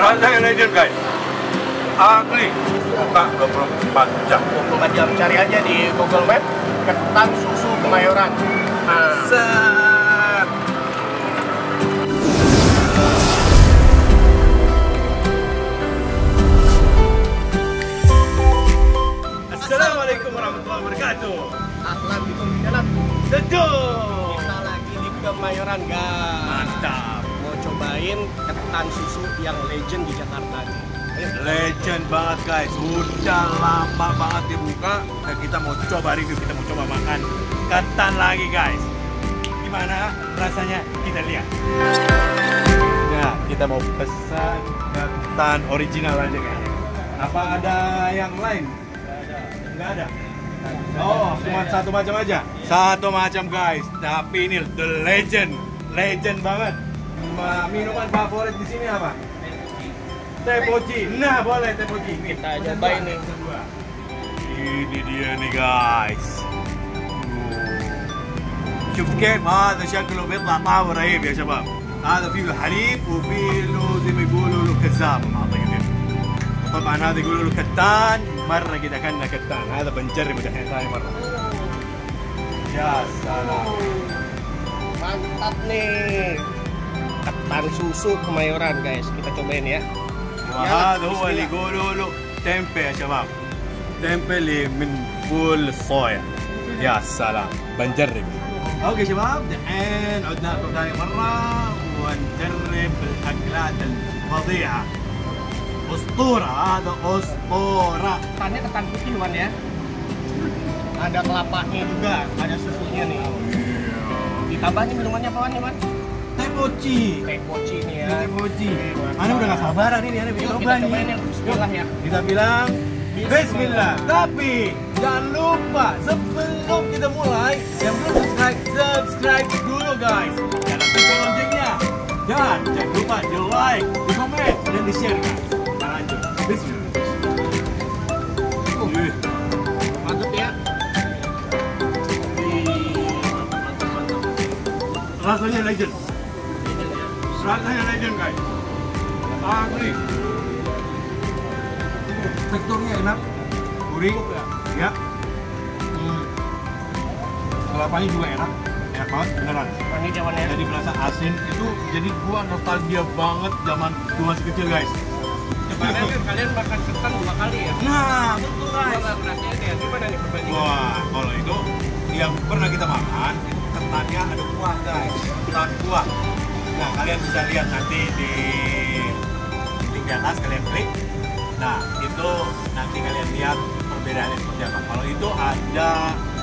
Rasanya legend guys. Asli. Buka 24 jam. 24 jam, cari aja di Google Map Ketan Susu Kemayoran. Set. Assalamualaikum warahmatullahi wabarakatuh. Ahlan bikum di dalam. Betul. Kita lagi di Kemayoran, guys. Mantap. Mau cobain ketan susu yang legend di Jakarta nih. Legend banget guys. Udah lama banget dibuka. Dan kita mau coba review, kita mau coba makan ketan lagi guys. Gimana rasanya? Kita lihat. Nah, kita mau pesan ketan original aja kayaknya. Apa ada yang lain? Nggak ada. Oh, cuma satu macam aja. Satu macam guys. Tapi ini the legend, legend banget. Minuman favorit di sini apa? Teh poci. Nah, boleh teh poci. Nih, Kita cobain nih. Ini dia nih guys. شوف كيف هذا شكله بيطلع طعمه رهيب يا شباب. هذا فيه له حليب وفيه له زي ما يقولوا له كذاب اعتقد. طبعا هذا يقولوا له كتان مره كده كأنه كتان. هذا بنجربه دحين ثاني مره. يا سلام. Mantap nih. Ketan susu Kemayoran guys. Kita cobain ya. وهذا هو اللي يقولوا له تمبي يا شباب. تمبي اللي من فول الصويا. يا سلام. بنجرب. اوكي شباب دحين عدنا لكم ثاني مره ونجرب الاكلات الفظيعه. اسطوره. هذا اسطوره. Ketannya ketan putih Wan ya. Ada kelapanya juga, ada susunya nih. Ditambah nih minumannya apa Wan? Teh poci. Teh poci nih ya. Teh poci. Ana udah gak sabaran ini, Ana Yuk, pengen kita coba cobain nih. yang bismillah ya. Kita bilang Bismillah. Tapi jangan lupa sebelum kita mulai, yang belum subscribe dulu guys. Jangan lupa loncengnya. Dan jangan lupa di like, di komen, dan di share guys. Kita lanjut. Bismillah. Mantap ya. Rasanya legend. Rasanya legend guys. Asli. Teksturnya enak, gurih, ya. Kelapanya juga enak banget beneran. Manis ya Wan ya. Jadi berasa asin itu, jadi gua nostalgia banget zaman gua masih kecil guys. Kemarin kan kalian makan ketan 2 kali ya. Nah, betul guys. Gua nggak ngerasain ya. Gimana nih perbandingan? Wah, kalau itu yang pernah kita makan, itu ketannya ada kuah guys, ketan kuah. Nah, kalian bisa lihat nanti di link di atas, kalian klik. Nah, itu nanti kalian lihat perbedaannya seperti apa. Kalau itu ada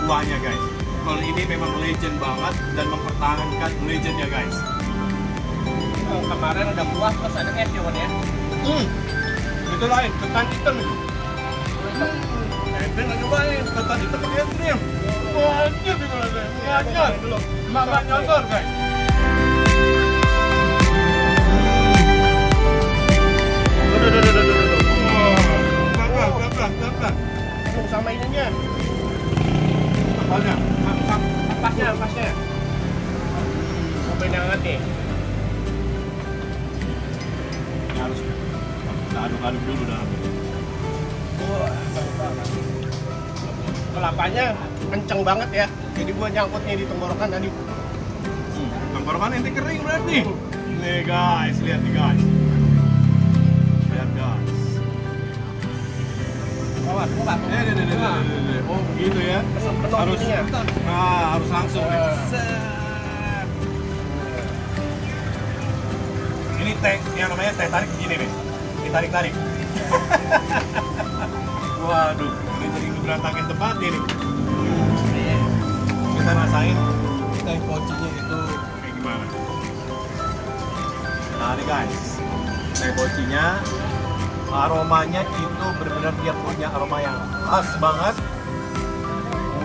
kuahnya guys. Kalau ini memang legend banget dan mempertahankan legendnya guys. Kemarin ada kuah terus ada es ya Wan ya. Itu lain, ketan hitam itu. Ente nggak nyobain, ketan hitam pakai es krim. Wajib itu rasanya. Nyanyar. Makan nyasar guys. Pelan-pelan. Sama ininya. Apanya? Ampasnya. Cobain yang hangat nih. Ini harus kita aduk-aduk dulu dalamnya. Kelapanya kenceng banget ya. Jadi gua nyangkutnya di tenggorokan tadi. Tenggorokan ente kering berarti. Nih guys, lihat nih guys. Lihat guys. Awas, enggak. Oh gitu ya. Penuh Harus ininya. Nah, harus langsung. Set. Ini teh yang namanya teh tarik gini nih. Ditarik-tarik. Waduh, ini jadi berantakin tempat ini. Kita rasain teh pocinya itu kayak gimana. Nah ini guys, teh pocinya aromanya itu benar-benar dia punya aroma yang khas banget,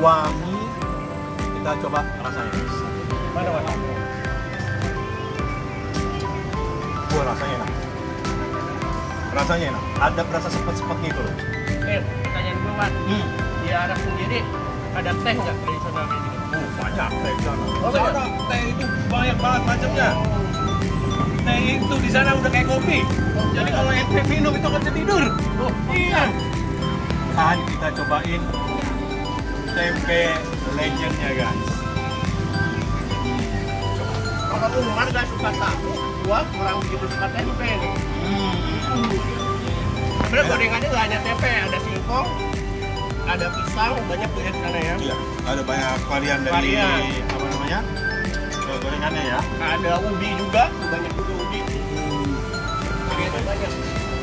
wangi. Kita coba rasanya guys. Mana Wan? Wah, rasanya enak. Rasanya enak. Ada berasa sepet-sepetnya itu loh. Pertanyaan gue Wan. Di Arab sendiri ada teh nggak tradisional kayak gini? Banyak teh di sana. Oh, Sana teh itu banyak banget macamnya. teh itu di sana udah kayak kopi. Jadi kalau ente minum itu nggak bisa tidur. Oh, iya. Kan kita cobain tempe legendnya guys. Kalau Umar gak suka tahu, gua kurang begitu suka tempe nih. Sebenarnya gorengannya gak hanya tempe, ada singkong, ada pisang, banyak tuh ya di sana ya. Iya, ada banyak varian dari apa namanya gorengannya ya. Ada ubi juga, banyak juga ubi. Variannya banyak.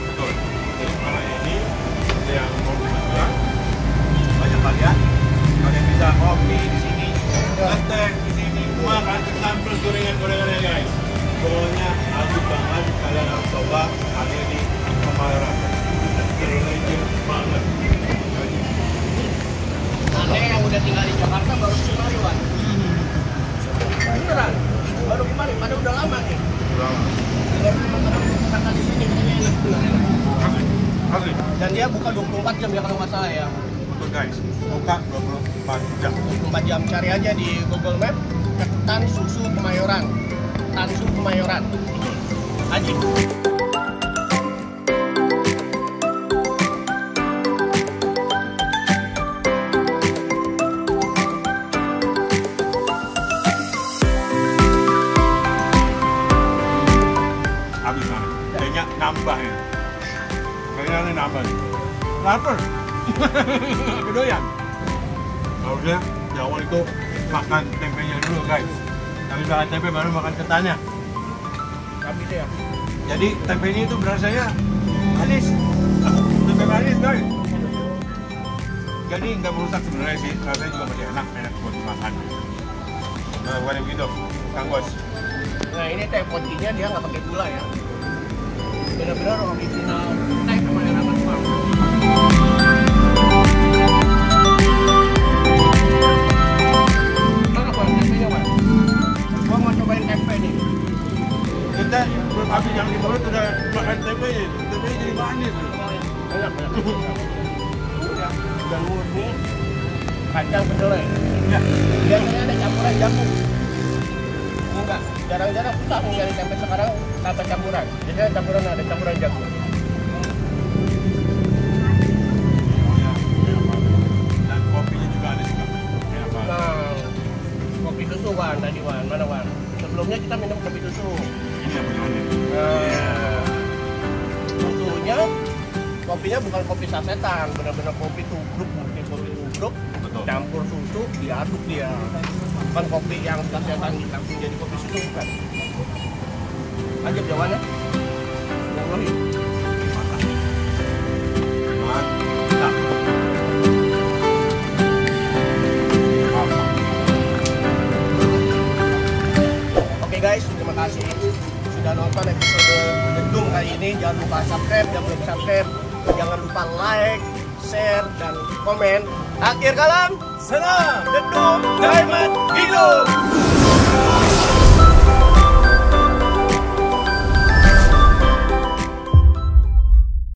Betul. Jadi kalau ini ada yang kopi juga, banyak varian. Kalian bisa kopi di sini, teh di sini, makan ketan plus gorengannya guys. Pokoknya asik banget, kalian harus coba hari ini Kemayoran. Legend banget. Aneh yang udah tinggal di Jakarta baru kemari, Wan. Beneran, baru kemari, pada udah lama nih. Baru makan di sini, ini enak bener. Asli. Dan dia buka 24 jam ya kalau nggak salah ya. Betul guys, buka 24 jam. 24 jam, cari aja di Google Map Ketan Susu Kemayoran. Ketan Susu Kemayoran. Haji. Habis mana? Kayaknya nambah ya. Kayaknya nambah nih. Lapar. Aku doyan. Harusnya di awal itu makan tempenya dulu guys. Habis makan tempe baru makan ketannya. Tapi deh ya. Jadi tempenya itu berasanya manis. Tempe manis guys. Jadi nggak merusak sebenarnya sih. Rasanya juga masih enak buat dimakan. Nah, bukan yang begitu, Kang Bos. Nah ini teh potinya dia nggak pakai gula ya. Benar-benar original teh Kemayoran Bang. Mana Bang tempenya Bang? Gua mau cobain tempe nih. Kita belum habis yang di bawah sudah makan tempenya. Tempenya jadi manis. Enak ya. Dan murni kacang kedelai. Ya. Biasanya ada campuran jagung. Enggak, jarang-jarang susah mencari tempe sekarang tanpa campuran. Biasanya campuran ada campuran jagung. Dan kopinya juga ada juga. Enak banget. Nah, kopi susu Wan tadi Wan, mana Wan? Sebelumnya kita minum kopi susu. Ini yang punya ini. Nah, susunya, kopinya bukan kopi sasetan, benar-benar kopi tubruk, kopi tubruk, Betul. campur susu, diaduk dia. Bukan kopi yang sasetan dicampur jadi kopi susu bukan. Aja jawabannya. Wallahi. Mantap. Oke guys, terima kasih sudah nonton episode Dedung kali ini. Jangan lupa subscribe, jangan lupa subscribe, jangan lupa like, share, dan komen. Akhir kalam, Salam. Dedung Diamond.